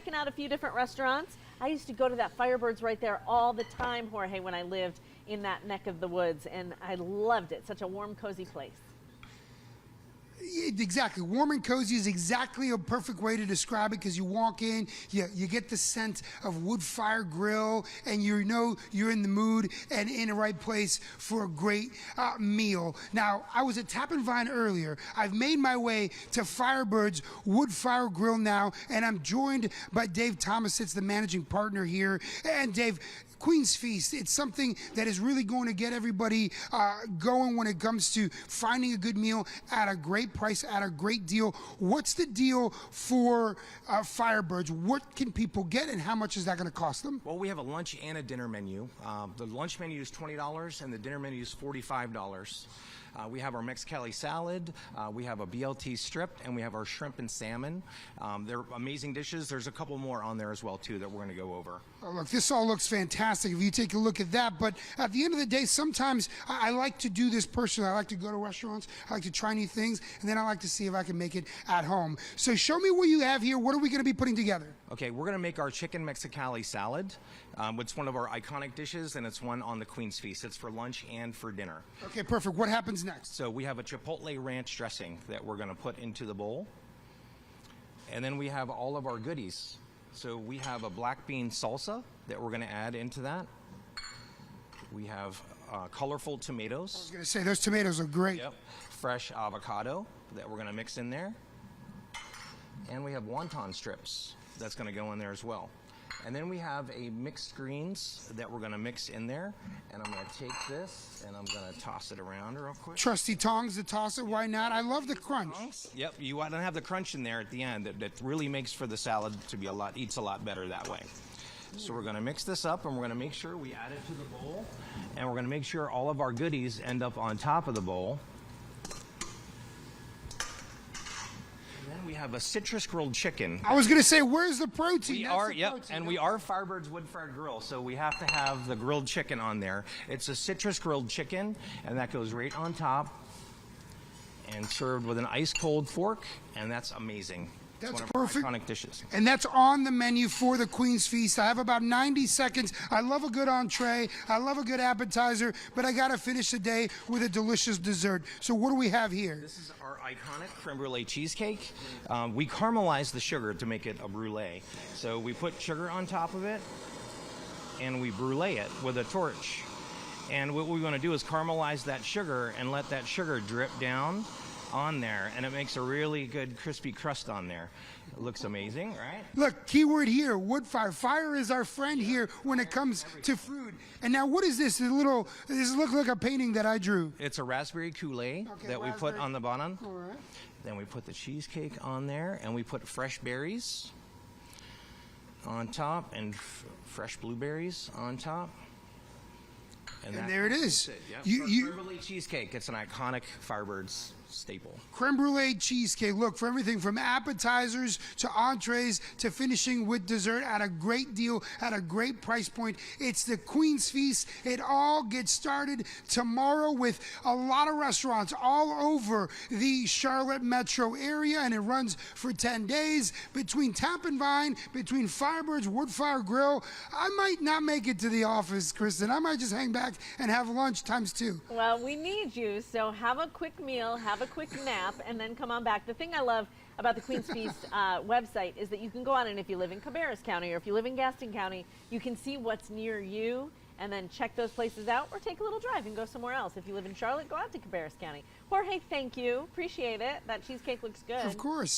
checking out a few different restaurants. I used to go to that Firebirds right there all the time, Jorge, when I lived in that neck of the woods, and I loved it. Such a warm, cozy place. Exactly. Warm and cozy is exactly a perfect way to describe it, because you walk in, you get the scent of wood fire grill, and you know you're in the mood and in the right place for a great meal. Now, I was at Tap and Vine earlier. I've made my way to Firebird's Wood Fire Grill now, and I'm joined by Dave Thomas. It's the managing partner here. And Dave, Queen's Feast, it's something that is really going to get everybody going when it comes to finding a good meal at a great price, at a great deal. What's the deal for Firebirds? What can people get, and how much is that going to cost them? Well, we have a lunch and a dinner menu. The lunch menu is $20 and the dinner menu is $45. We have our Mexicali salad, we have a BLT strip, and we have our shrimp and salmon. They're amazing dishes. There's a couple more on there as well, too, that we're going to go over. Oh, look, this all looks fantastic if you take a look at that. But at the end of the day, sometimes I like to do this personally. I like to go to restaurants. I like to try new things, and then I like to see if I can make it at home. So show me what you have here. What are we going to be putting together? Okay, we're going to make our chicken Mexicali salad. It's one of our iconic dishes, and it's one on the Queen's Feast. It's for lunch and for dinner. Okay, perfect. What happens next? So we have a Chipotle ranch dressing that we're going to put into the bowl. And then we have all of our goodies. So we have a black bean salsa that we're going to add into that. We have colorful tomatoes. I was going to say, those tomatoes are great. Yep. Fresh avocado that we're going to mix in there. And we have wonton strips that's going to go in there as well. And then we have a mixed greens that we're going to mix in there. And I'm going to take this and I'm going to toss it around real quick. Trusty tongs to toss it, why not? I love the crunch. Yep, you want to have the crunch in there at the end. That really makes for the salad to be eats a lot better that way. So we're going to mix this up, and we're going to make sure we add it to the bowl. And we're going to make sure all of our goodies end up on top of the bowl. We have a citrus grilled chicken. I was going to say, where's the protein? We are, yep, and we are Firebird's Wood Fire Grill, so we have to have the grilled chicken on there. It's a citrus grilled chicken, and that goes right on top and served with an ice cold fork, and that's amazing. That's one of perfect. Our iconic dishes. And that's on the menu for the Queen's Feast. I have about 90 seconds. I love a good entree. I love a good appetizer, but I got to finish the day with a delicious dessert. So what do we have here? This is our iconic creme brulee cheesecake. We caramelize the sugar to make it a brulee. So we put sugar on top of it, and we brulee it with a torch. And what we want to do is caramelize that sugar and let that sugar drip down on there, and it makes a really good crispy crust on there. It looks amazing, right? Look, keyword here, wood fire. Fire is our friend here when it comes to food. And now what is this? This looks like a painting that I drew. It's a raspberry Kool-Aid that we put on the bottom. All right. Then we put the cheesecake on there, and we put fresh berries on top and fresh blueberries on top. And there it is. Yep. Creme brulee cheesecake. It's an iconic Firebirds staple. Creme brulee cheesecake. Look, for everything from appetizers to entrees to finishing with dessert at a great deal, at a great price point. It's the Queen's Feast. It all gets started tomorrow with a lot of restaurants all over the Charlotte metro area, and it runs for 10 days between Tap and Vine, between Firebirds Wood Fire Grill. I might not make it to the office, Kristen. I might just hang back and have lunch ×2. Well, we need you, so have a quick meal, have a quick nap, and then come on back. The thing I love about the Queen's Feast website is that you can go on, and if you live in Cabarrus County or if you live in Gaston County, you can see what's near you and then check those places out, or take a little drive and go somewhere else. If you live in Charlotte, go out to Cabarrus County. Jorge, thank you. Appreciate it. That cheesecake looks good. Of course.